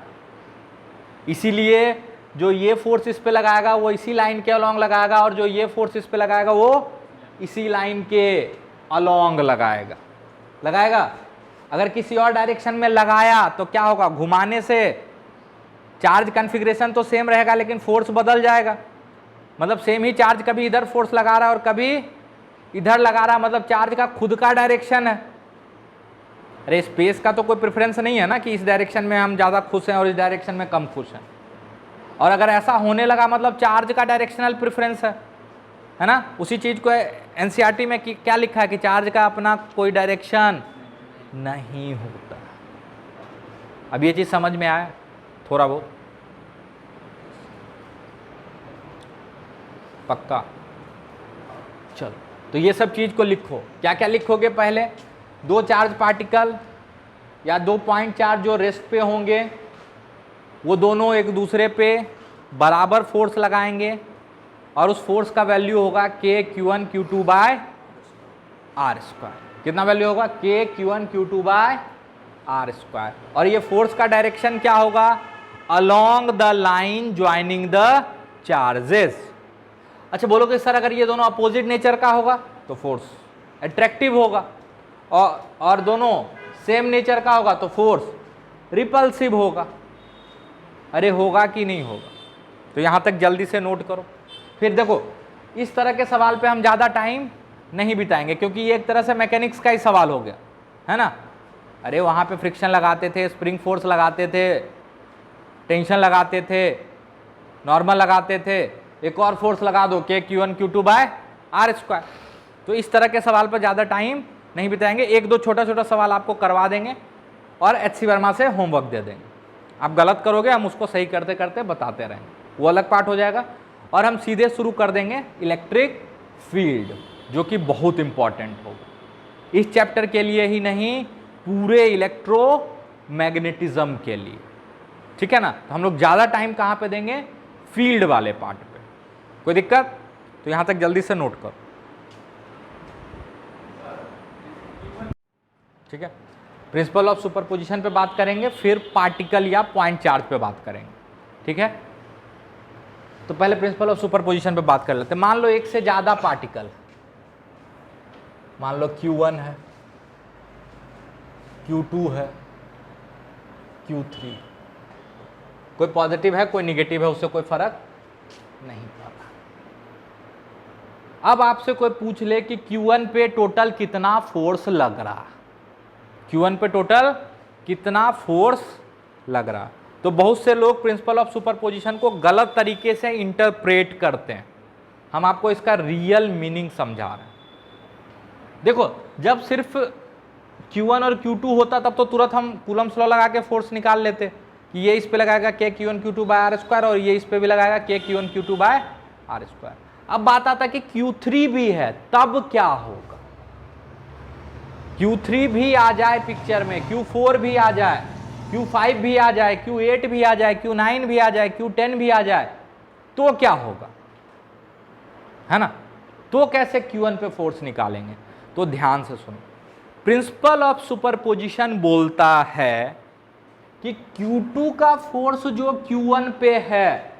इसीलिए जो ये फोर्स इस पे लगाएगा वो इसी लाइन के अलोंग लगाएगा, और जो ये फोर्स इस पे लगाएगा वो इसी लाइन के अलोंग लगाएगा। अगर किसी और डायरेक्शन में लगाया तो क्या होगा? घुमाने से चार्ज कॉन्फ़िगरेशन तो सेम रहेगा लेकिन फोर्स बदल जाएगा। मतलब सेम ही चार्ज कभी इधर फोर्स लगा रहा है और कभी इधर लगा रहा है, मतलब चार्ज का खुद का डायरेक्शन है। अरे स्पेस का तो कोई प्रेफरेंस नहीं है ना कि इस डायरेक्शन में हम ज़्यादा खुश हैं और इस डायरेक्शन में कम खुश हैं। और अगर ऐसा होने लगा मतलब चार्ज का डायरेक्शनल प्रेफरेंस है ना। उसी चीज़ को एनसीईआरटी में क्या लिखा है कि चार्ज का अपना कोई डायरेक्शन नहीं होता। अब ये चीज़ समझ में आया थोड़ा बहुत? पक्का? चलो, तो ये सब चीज़ को लिखो। क्या क्या लिखोगे? पहले दो चार्ज पार्टिकल या 2 पॉइंट चार्ज जो रेस्ट पे होंगे वो दोनों एक दूसरे पे बराबर फोर्स लगाएंगे और उस फोर्स का वैल्यू होगा k Q1 Q2 by r square. कितना वैल्यू होगा? K Q1 Q2 by r square. और ये फोर्स का डायरेक्शन क्या होगा? Along the line joining the charges. अच्छा बोलोगे सर अगर ये दोनों अपोजिट नेचर का होगा तो फोर्स अट्रैक्टिव होगा, और दोनों सेम नेचर का होगा तो फोर्स रिपल्सिव होगा। अरे होगा कि नहीं होगा? तो यहां तक जल्दी से नोट करो। फिर देखो इस तरह के सवाल पे हम ज़्यादा टाइम नहीं बिताएंगे क्योंकि ये एक तरह से मैकेनिक्स का ही सवाल हो गया है ना। अरे वहाँ पे फ्रिक्शन लगाते थे, स्प्रिंग फोर्स लगाते थे, टेंशन लगाते थे, नॉर्मल लगाते थे, एक और फोर्स लगा दो के Q1 Q2 by r square. तो इस तरह के सवाल पर ज़्यादा टाइम नहीं बिताएंगे, एक दो छोटा छोटा सवाल आपको करवा देंगे और HC वर्मा से होमवर्क दे देंगे। आप गलत करोगे हम उसको सही करते करते बताते रहेंगे, वो अलग पार्ट हो जाएगा। और हम सीधे शुरू कर देंगे इलेक्ट्रिक फील्ड, जो कि बहुत इंपॉर्टेंट होगा इस चैप्टर के लिए ही नहीं, पूरे इलेक्ट्रोमैग्नेटिज्म के लिए, ठीक है ना। तो हम लोग ज़्यादा टाइम कहाँ पे देंगे? फील्ड वाले पार्ट पे। कोई दिक्कत? तो यहाँ तक जल्दी से नोट करो, ठीक है। प्रिंसिपल ऑफ सुपरपोजिशन पे बात करेंगे, फिर पार्टिकल या पॉइंट चार्ज पे बात करेंगे, ठीक है। तो पहले प्रिंसिपल ऑफ सुपरपोजिशन पे बात कर लेते हैं। मान लो एक से ज़्यादा पार्टिकल, मान लो Q1 है, Q2 है, Q3, कोई पॉजिटिव है कोई निगेटिव है, उससे कोई फर्क नहीं पड़ता। अब आपसे कोई पूछ ले कि Q1 पे टोटल कितना फोर्स लग रहा, Q1 पे टोटल कितना फोर्स लग रहा, तो बहुत से लोग प्रिंसिपल ऑफ सुपरपोजिशन को गलत तरीके से इंटरप्रेट करते हैं। हम आपको इसका रियल मीनिंग समझा रहे हैं। देखो जब सिर्फ Q1 और Q2 होता तब तो तुरंत हम कूलम्स लॉ लगा के फोर्स निकाल लेते कि ये इस पे लगाएगा के Q1 Q2 by r square और ये इस पे भी लगाएगा के Q1 Q2 by r square. अब बात आता कि Q3 भी है, तब क्या होगा? Q3 भी आ जाए पिक्चर में, Q4 भी आ जाए, Q5 भी आ जाए, Q8 भी आ जाए, Q9 भी आ जाए, Q10 भी आ जाए, तो क्या होगा, है ना। तो कैसे Q1 पे फोर्स निकालेंगे? तो ध्यान से सुनो, प्रिंसिपल ऑफ सुपरपोजिशन बोलता है कि Q2 का फोर्स जो Q1 पे है,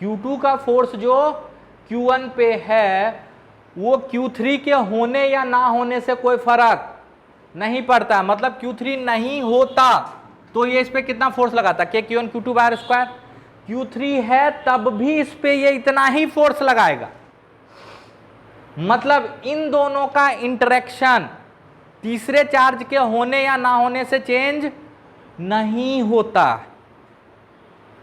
Q2 का फोर्स जो Q1 पे है, वो Q3 के होने या ना होने से कोई फर्क नहीं पड़ता। मतलब Q3 नहीं होता तो ये इस पे कितना फोर्स लगाता, के Q1 Q2 by r square. Q3 है तब भी इस पे ये इतना ही फोर्स लगाएगा। मतलब इन दोनों का इंटरेक्शन तीसरे चार्ज के होने या ना होने से चेंज नहीं होता।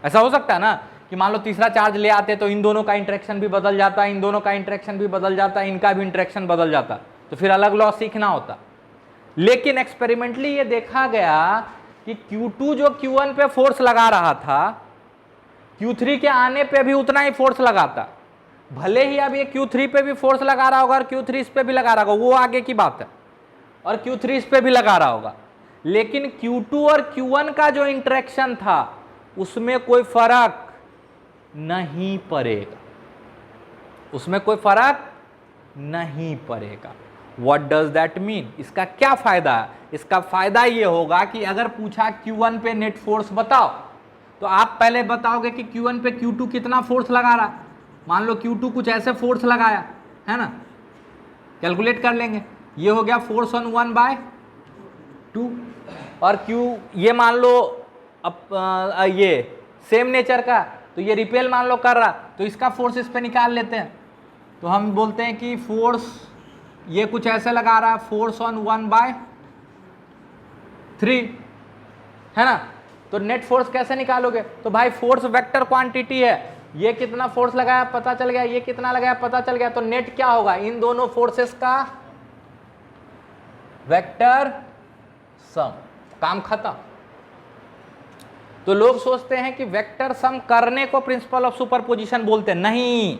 ऐसा हो सकता है ना कि मान लो तीसरा चार्ज ले आते तो इन दोनों का इंटरेक्शन भी बदल जाता, इन दोनों का इंटरेक्शन भी बदल जाता, इनका भी इंटरेक्शन बदल जाता, तो फिर अलग लॉ सीखना होता। लेकिन एक्सपेरिमेंटली ये देखा गया कि Q2 जो Q1 पे फोर्स लगा रहा था, Q3 के आने पे भी उतना ही फोर्स लगाता। भले ही अब ये Q3 पे भी फोर्स लगा रहा होगा और Q3 इस पे भी लगा रहा होगा, वो आगे की बात है, और Q3 इस पे भी लगा रहा होगा, लेकिन Q2 और Q1 का जो इंटरेक्शन था उसमें कोई फर्क नहीं पड़ेगा, उसमें कोई फर्क नहीं पड़ेगा। What does that mean? इसका क्या फायदा है? इसका फायदा ये होगा कि अगर पूछा Q1 पे नेट फोर्स बताओ, तो आप पहले बताओगे कि Q1 पे Q2 कितना फोर्स लगा रहा। मान लो Q2 कुछ ऐसे फोर्स लगाया है ना, कैलकुलेट कर लेंगे, ये हो गया फोर्स ऑन 1/2, और Q ये मान लो ये सेम नेचर का, तो ये रिपेल मान लो कर रहा, तो इसका फोर्स इस पे निकाल लेते हैं। तो हम बोलते हैं कि फोर्स ये कुछ ऐसे लगा रहा है, फोर्स ऑन 1/3 है ना। तो नेट फोर्स कैसे निकालोगे? तो भाई फोर्स वेक्टर क्वांटिटी है, ये कितना फोर्स लगाया पता चल गया, ये कितना लगाया पता चल गया, तो नेट क्या होगा? इन दोनों फोर्सेस का वेक्टर सम, काम खत्म। तो लोग सोचते हैं कि वेक्टर सम करने को प्रिंसिपल ऑफ सुपरपोजिशन बोलते हैं, नहीं,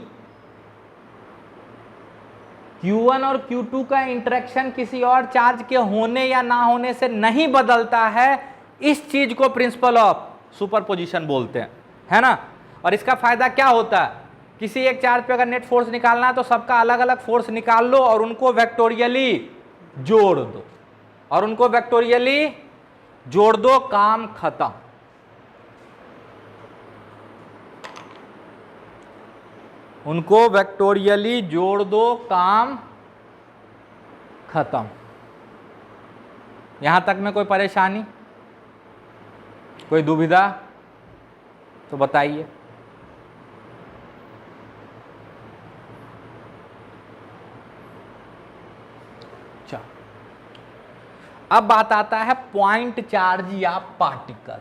Q1 और Q2 का इंटरेक्शन किसी और चार्ज के होने या ना होने से नहीं बदलता है, इस चीज को प्रिंसिपल ऑफ सुपरपोजिशन बोलते हैं, है ना। और इसका फायदा क्या होता है, किसी एक चार्ज पे अगर नेट फोर्स निकालना है तो सबका अलग अलग फोर्स निकाल लो और उनको वेक्टोरियली जोड़ दो, और उनको वेक्टोरियली जोड़ दो, काम खत्म। उनको वेक्टोरियली जोड़ दो, काम खत्म। यहां तक में कोई परेशानी, कोई दुविधा तो बताइए। अच्छा, अब बात आता है पॉइंट चार्ज या पार्टिकल।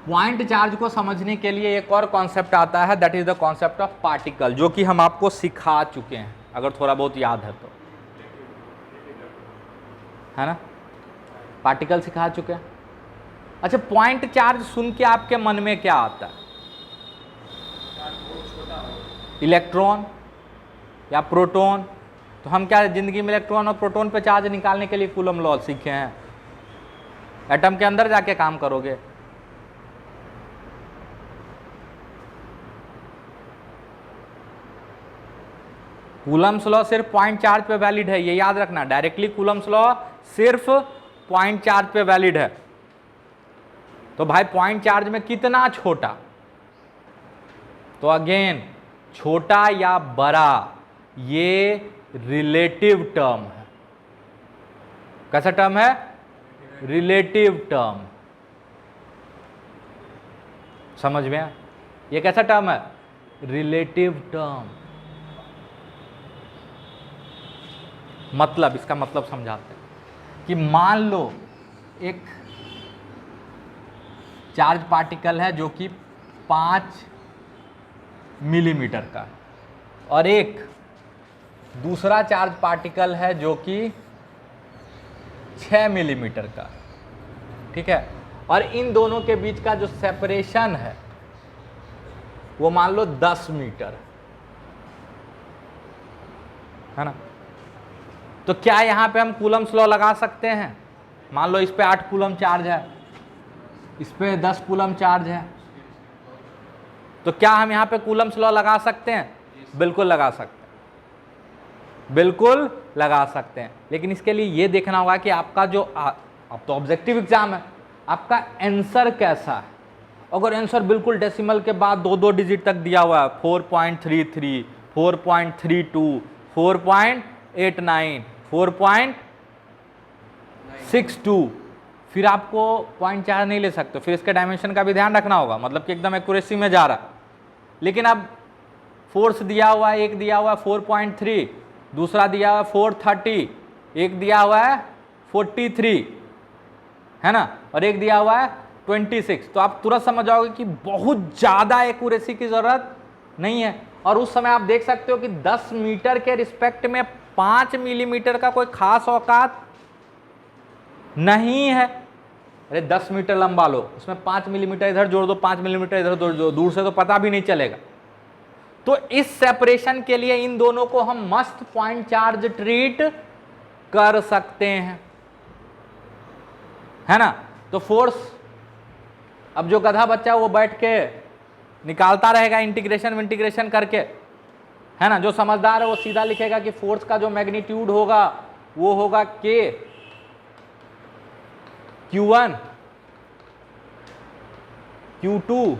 पॉइंट चार्ज को समझने के लिए एक और कॉन्सेप्ट आता है, that is the concept of particle, जो कि हम आपको सिखा चुके हैं, अगर थोड़ा बहुत याद है तो, है ना। पार्टिकल सिखा चुके हैं। अच्छा, पॉइंट चार्ज सुन के आपके मन में क्या आता है? इलेक्ट्रॉन या प्रोटॉन। तो हम क्या जिंदगी में इलेक्ट्रॉन और प्रोटॉन पे चार्ज निकालने के लिए कूलम लॉ सीखे हैं? एटम के अंदर जाके काम करोगे। कूलम्स लॉ सिर्फ पॉइंट चार्ज पे वैलिड है, ये याद रखना। डायरेक्टली कूलम्स लॉ सिर्फ पॉइंट चार्ज पे वैलिड है। तो भाई पॉइंट चार्ज में कितना छोटा, तो अगेन छोटा या बड़ा, ये रिलेटिव टर्म है। कैसा टर्म है? Relative term. समझ में आया? ये कैसा टर्म है? Relative term. मतलब, इसका मतलब समझाते हैं कि मान लो एक चार्ज पार्टिकल है जो कि 5 मिलीमीटर का, और एक दूसरा चार्ज पार्टिकल है जो कि 6 मिलीमीटर का, ठीक है। और इन दोनों के बीच का जो सेपरेशन है वो मान लो 10 मीटर, है ना। तो क्या यहां पे हम कूलम्स लॉ लगा सकते हैं? मान लो इस पे 8 कूलम चार्ज है, इस पे 10 कूलम चार्ज है, तो क्या हम यहां पे कूलम्स लॉ लगा सकते हैं? बिल्कुल लगा सकते हैं, बिल्कुल लगा सकते हैं। लेकिन इसके लिए ये देखना होगा कि आपका जो अब तो ऑब्जेक्टिव एग्जाम है, आपका आंसर कैसा है। अगर आंसर बिल्कुल डेसिमल के बाद 2-2 डिजिट तक दिया हुआ है, 4.33, 4.32, 4.89, 4.62, फिर आपको पॉइंट चार्ज नहीं ले सकते। फिर इसके डायमेंशन का भी ध्यान रखना होगा, मतलब कि एकदम एक्यूरेसी में जा रहा। लेकिन अब फोर्स दिया हुआ है, एक दिया हुआ है 4.3, दूसरा दिया हुआ है 430, एक दिया हुआ है 43, है ना, और एक दिया हुआ है 26। तो आप तुरंत समझ जाओगे कि बहुत ज़्यादा एक्यूरेसी की ज़रूरत नहीं है। और उस समय आप देख सकते हो कि 10 मीटर के रिस्पेक्ट में 5 मिलीमीटर का कोई खास औकात नहीं है। अरे 10 मीटर लंबा लो, उसमें 5 मिलीमीटर इधर जोड़ दो, 5 मिलीमीटर इधर जोड़ दो, दूर से तो पता भी नहीं चलेगा। तो इस सेपरेशन के लिए इन दोनों को हम मस्त पॉइंट चार्ज ट्रीट कर सकते हैं, है ना। तो फोर्स, अब जो गधा बच्चा वो बैठ के निकालता रहेगा इंटीग्रेशन करके, है ना। जो समझदार है वो सीधा लिखेगा कि फोर्स का जो मैग्नीट्यूड होगा वो होगा K Q1 Q2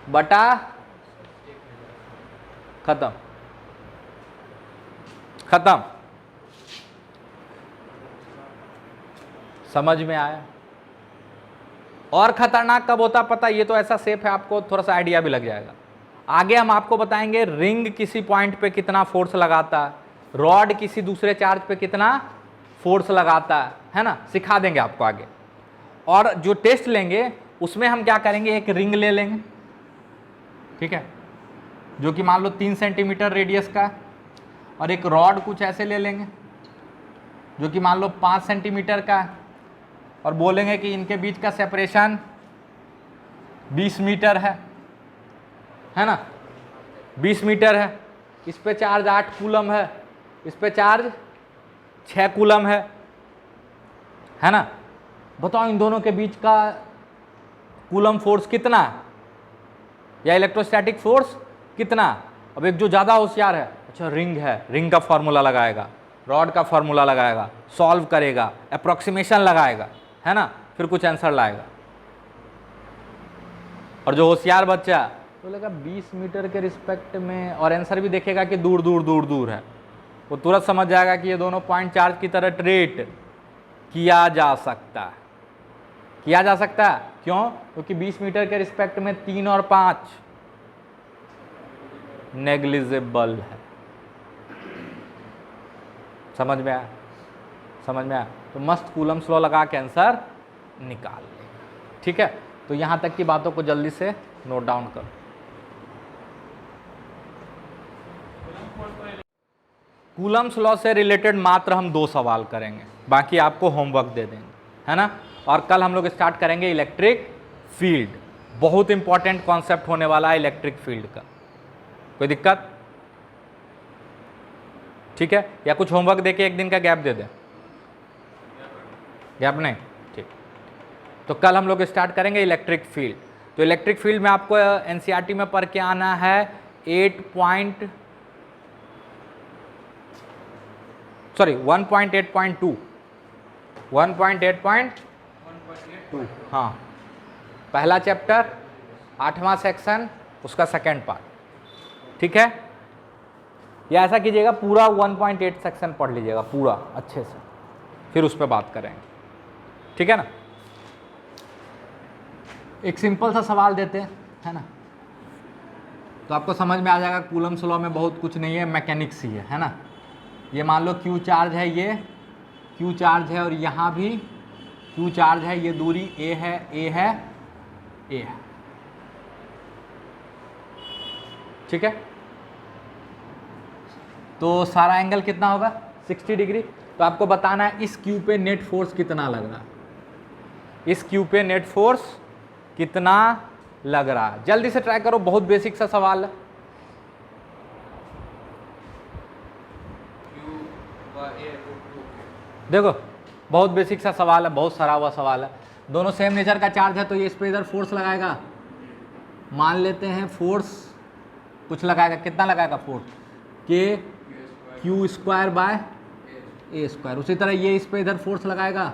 बटा, खत्म खत्म। समझ में आया? और खतरनाक कब होता पता, ये तो ऐसा सेफ है आपको थोड़ा सा आइडिया भी लग जाएगा। आगे हम आपको बताएंगे रिंग किसी पॉइंट पे कितना फोर्स लगाता है, रॉड किसी दूसरे चार्ज पे कितना फोर्स लगाता है ना, सिखा देंगे आपको आगे। और जो टेस्ट लेंगे उसमें हम क्या करेंगे, एक रिंग ले लेंगे, ठीक है, जो कि मान लो 3 सेंटीमीटर रेडियस का, और एक रॉड कुछ ऐसे ले लेंगे जो कि मान लो 5 सेंटीमीटर का, और बोलेंगे कि इनके बीच का सेपरेशन 20 मीटर है ना, 20 मीटर है। इस पे चार्ज 8 कूलम है, इस पे चार्ज 6 कूलम है ना। बताओ इन दोनों के बीच का कूलम फोर्स कितना है, या इलेक्ट्रोस्टैटिक फोर्स कितना। अब एक जो ज़्यादा होशियार है, अच्छा रिंग है, रिंग का फॉर्मूला लगाएगा, रॉड का फॉर्मूला लगाएगा, सॉल्व करेगा, अप्रोक्सीमेशन लगाएगा, है ना, फिर कुछ आंसर लाएगा। और जो होशियार बच्चा बोलेगा 20 मीटर के रिस्पेक्ट में, और आंसर भी देखेगा कि दूर दूर दूर दूर है, वो तुरंत समझ जाएगा कि ये दोनों पॉइंट चार्ज की तरह ट्रीट किया जा सकता है, किया जा सकता है। क्यों? क्योंकि 20 मीटर के रिस्पेक्ट में 3 और 5 नेग्लिजिबल है। समझ में आया? समझ में आया? तो मस्त कूलम्स लॉ लगा के आंसर निकाल ले। ठीक है, तो यहां तक की बातों को जल्दी से नोट डाउन करो। कूलम्स लॉ से रिलेटेड मात्र हम 2 सवाल करेंगे, बाकी आपको होमवर्क दे देंगे, है ना। और कल हम लोग स्टार्ट करेंगे इलेक्ट्रिक फील्ड। बहुत इंपॉर्टेंट कॉन्सेप्ट होने वाला है इलेक्ट्रिक फील्ड का। कोई दिक्कत? ठीक है, या कुछ होमवर्क देके एक दिन का गैप दे दें? गैप नहीं, ठीक। तो कल हम लोग स्टार्ट करेंगे इलेक्ट्रिक फील्ड। तो इलेक्ट्रिक फील्ड में आपको एनसीईआरटी में पढ़ के आना है 1.8.2 1.8.2 हाँ, पहला चैप्टर 8वां सेक्शन उसका सेकंड पार्ट। ठीक है, या ऐसा कीजिएगा पूरा 1.8 सेक्शन पढ़ लीजिएगा पूरा अच्छे से, फिर उस पर बात करेंगे। ठीक है ना। एक सिंपल सा सवाल देते हैं, है ना, तो आपको समझ में आ जाएगा कूलम्स लॉ में बहुत कुछ नहीं है, मैकेनिक्स ही है ना। ये मान लो क्यू चार्ज है, ये क्यू चार्ज है, और यहाँ भी क्यू चार्ज है, ये दूरी ए है, ए है, ए है। ठीक है, तो सारा एंगल कितना होगा 60 डिग्री। तो आपको बताना है इस क्यू पे नेट फोर्स कितना लग रहा है, इस क्यू पे नेट फोर्स कितना लग रहा है। जल्दी से ट्राई करो, बहुत बेसिक सा सवाल है। देखो बहुत बेसिक सा सवाल है, बहुत सरा हुआ सवाल है। दोनों सेम नेचर का चार्ज है, तो ये इस पे इधर फोर्स लगाएगा। मान लेते हैं फोर्स कुछ लगाएगा, कितना लगाएगा फोर्स, के Q square by A square. उसी तरह ये इस पे इधर फोर्स लगाएगा,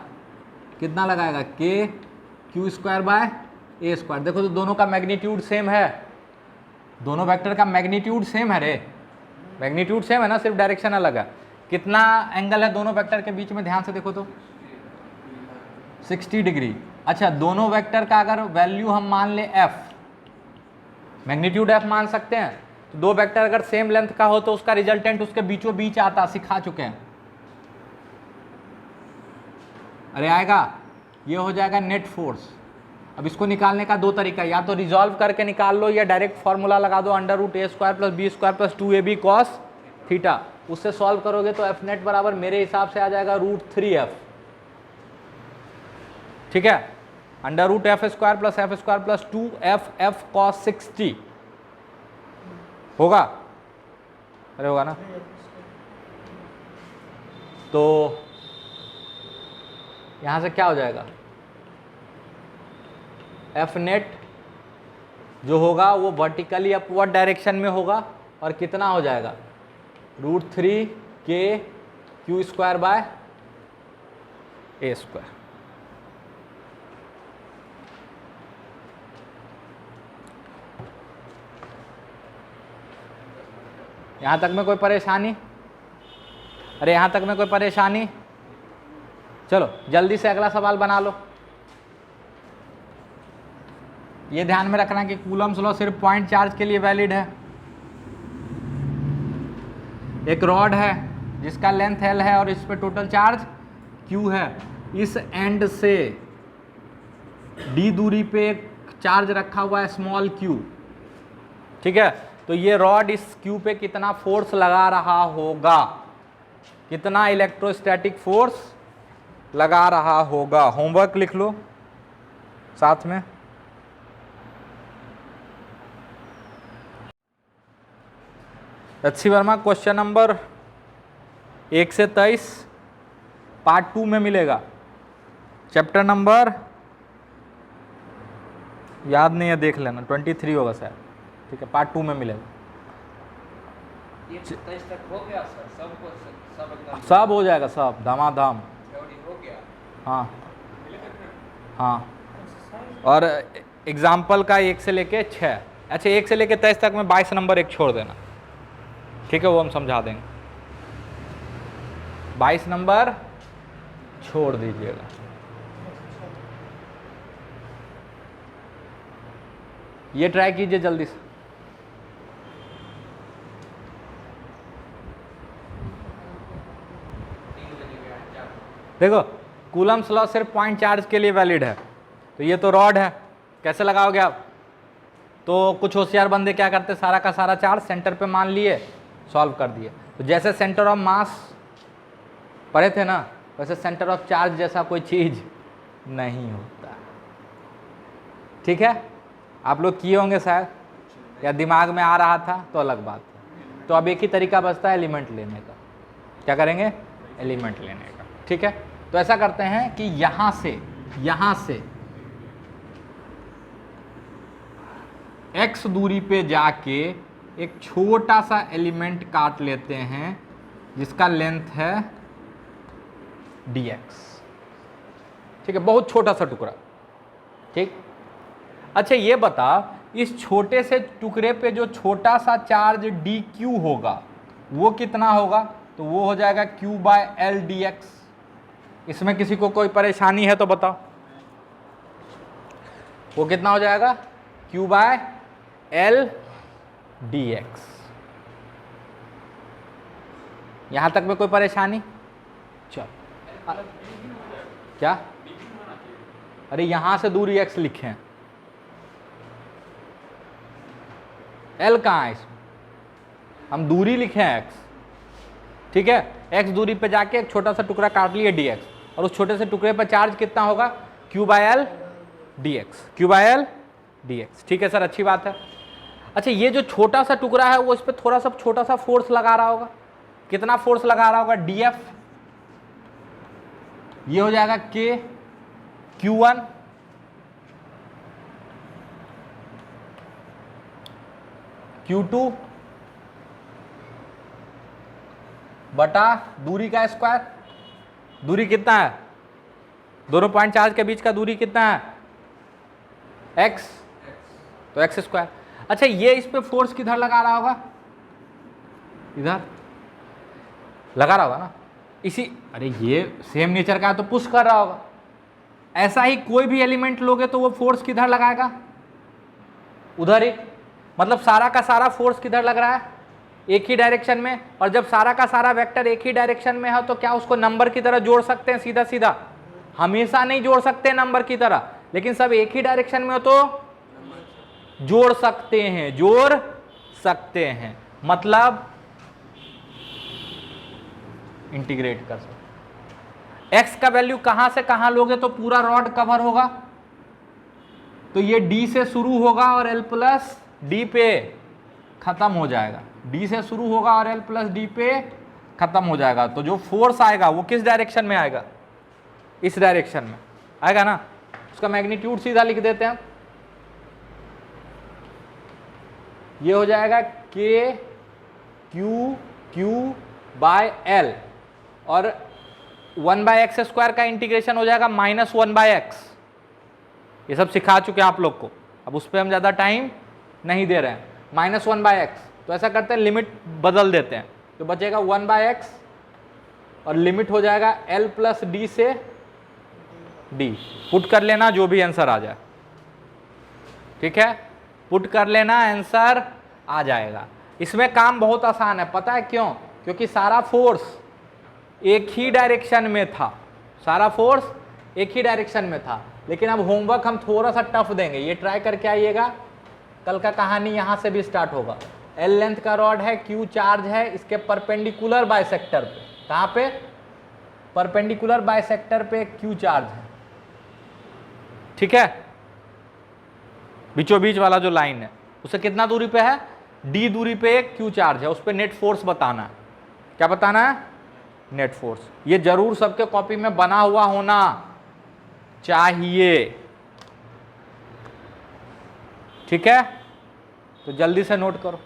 कितना लगाएगा, के Q square by A square. देखो तो दोनों का मैग्नीट्यूड सेम है, दोनों वेक्टर का मैग्नीट्यूड सेम है रे, मैग्नीट्यूड सेम है ना, सिर्फ डायरेक्शन अलग है। कितना एंगल है दोनों वेक्टर के बीच में, ध्यान से देखो तो 60 डिग्री। अच्छा, दोनों वेक्टर का अगर वैल्यू हम मान ले f, मैग्नीट्यूड f मान सकते हैं, तो दो वेक्टर अगर सेम लेंथ का हो तो उसका रिजल्टेंट उसके बीचों बीच आता, सिखा चुके हैं। अरे आएगा, ये हो जाएगा नेट फोर्स। अब इसको निकालने का 2 तरीका, या तो रिजॉल्व करके निकाल लो, या डायरेक्ट फॉर्मूला लगा दो √a² + b² + 2ab cos theta. उससे सॉल्व करोगे तो एफ नेट बराबर मेरे हिसाब से आ जाएगा √3f। ठीक है, √f² + f² + 2f cos 60 होगा, अरे होगा ना। तो यहां से क्या हो जाएगा, एफ नेट जो होगा वो वर्टिकली अपवर्ड डायरेक्शन में होगा, और कितना हो जाएगा √3 के क्यू² बाय a²। यहां तक में कोई परेशानी? अरे यहां तक में कोई परेशानी? चलो जल्दी से अगला सवाल बना लो। ये ध्यान में रखना कि कूलम्स लॉ सिर्फ पॉइंट चार्ज के लिए वैलिड है। एक रॉड है जिसका लेंथ L है और इस पे टोटल चार्ज Q है। इस एंड से D दूरी पे एक चार्ज रखा हुआ है स्मॉल q, ठीक है। तो ये रॉड इस Q पे कितना फोर्स लगा रहा होगा, कितना इलेक्ट्रोस्टैटिक फोर्स लगा रहा होगा। होमवर्क लिख लो साथ में। एच.सी. वर्मा क्वेश्चन नंबर 1 से 23 पार्ट 2 में मिलेगा। चैप्टर नंबर याद नहीं है, देख लेना, 23 होगा शायद। ठीक है, पार्ट 2 में मिलेगा। ये 27 तक हो गया सर, सब एकदम सब हो जाएगा, सब धमाधम। थ्योरी हो गया। हाँ हाँ, और एग्जाम्पल का 1 से लेके 6, अच्छा 1 से लेके 23 तक में 22 नंबर एक छोड़ देना, ठीक है, वो हम समझा देंगे। 22 नंबर छोड़ दीजिएगा। ये ट्राई कीजिए जल्दी से। देखो कूलम्स लॉ सिर्फ पॉइंट चार्ज के लिए वैलिड है, तो ये तो रॉड है, कैसे लगाओगे आप? तो कुछ होशियार बंदे क्या करते, सारा का सारा चार्ज सेंटर पे मान लिए, सॉल्व कर दिए। तो जैसे सेंटर ऑफ मास पढ़े थे ना, वैसे सेंटर ऑफ चार्ज जैसा कोई चीज नहीं होता। ठीक है, आप लोग किए होंगे शायद, या दिमाग में आ रहा था तो अलग बात है। तो अब एक ही तरीका बचता है एलिमेंट लेने का। क्या करेंगे? एलिमेंट लेने का। ठीक है, तो ऐसा करते हैं कि यहां से x दूरी पे जाके एक छोटा सा एलिमेंट काट लेते हैं जिसका लेंथ है dx। ठीक है, बहुत छोटा सा टुकड़ा। ठीक, अच्छा ये बता, इस छोटे से टुकड़े पे जो छोटा सा चार्ज dq होगा वो कितना होगा? तो वो हो जाएगा q/l dx। इसमें किसी को कोई परेशानी है तो बताओ, वो कितना हो जाएगा? q/l dx। यहां तक में कोई परेशानी? चल, क्या? अरे यहां से दूरी x लिखे हैं, l कहाँ है इसमें? हम दूरी लिखे हैं x। ठीक है, x दूरी पे जाके एक छोटा सा टुकड़ा काट लिए dx, और उस छोटे से टुकड़े पर चार्ज कितना होगा? q/l dx, q/l dx। ठीक है सर, अच्छी बात है। अच्छा ये जो छोटा सा टुकड़ा है वो इस पर थोड़ा सा छोटा सा फोर्स लगा रहा होगा, कितना फोर्स लगा रहा होगा? df। ये हो जाएगा k q1 q2 बटा दूरी का स्क्वायर। दूरी कितना है? दोनों पॉइंट चार्ज के बीच का दूरी कितना है? x, तो x स्क्वायर। अच्छा ये इस पे फोर्स किधर लगा रहा होगा? इधर लगा रहा होगा ना, इसी, अरे ये सेम नेचर का है तो पुश कर रहा होगा। ऐसा ही कोई भी एलिमेंट लोगे तो वो फोर्स किधर लगाएगा? उधर ही। मतलब सारा का सारा फोर्स किधर लग रहा है? एक ही डायरेक्शन में। और जब सारा का सारा वेक्टर एक ही डायरेक्शन में है तो क्या उसको नंबर की तरह जोड़ सकते हैं सीधा सीधा? हमेशा नहीं जोड़ सकते नंबर की तरह, लेकिन सब एक ही डायरेक्शन में हो तो जोड़ सकते हैं, जोड़ सकते हैं, मतलब इंटीग्रेट कर सकते। x का वैल्यू कहां से कहां लोगे तो पूरा रॉड कवर होगा? तो ये d से शुरू होगा और l प्लस डी पे खत्म हो जाएगा। d से शुरू होगा और l प्लस डी पे खत्म हो जाएगा। तो जो फोर्स आएगा वो किस डायरेक्शन में आएगा? इस डायरेक्शन में आएगा ना। उसका मैग्नीट्यूड सीधा लिख देते हैं, ये हो जाएगा k q/l, और 1/x स्क्वायर का इंटीग्रेशन हो जाएगा -1/x। ये सब सिखा चुके हैं आप लोग को, अब उस पर हम ज़्यादा टाइम नहीं दे रहे हैं। -1/x, तो ऐसा करते हैं लिमिट बदल देते हैं, तो बचेगा 1/x और लिमिट हो जाएगा l प्लस डी से d। पुट कर लेना जो भी आंसर आ जाए। ठीक है, पुट कर लेना, आंसर आ जाएगा। इसमें काम बहुत आसान है, पता है क्यों? क्योंकि सारा फोर्स एक ही डायरेक्शन में था, सारा फोर्स एक ही डायरेक्शन में था। लेकिन अब होमवर्क हम थोड़ा सा टफ देंगे, ये ट्राई करके आइएगा। कल का कहानी यहाँ से भी स्टार्ट होगा। एल लेंथ का रॉड है, क्यू चार्ज है, इसके परपेंडिकुलर बाइसेक्टर पे, कहाँ पे? परपेंडिकुलर बाइसेक्टर पे क्यू चार्ज है। ठीक है, बीचों बीच वाला जो लाइन है उसे कितना दूरी पे है? डी दूरी पे एक क्यू चार्ज है, उस पर नेट फोर्स बताना है। क्या बताना है? Net force. ये जरूर सबके कॉपी में बना हुआ होना चाहिए, ठीक है? तो जल्दी से नोट करो।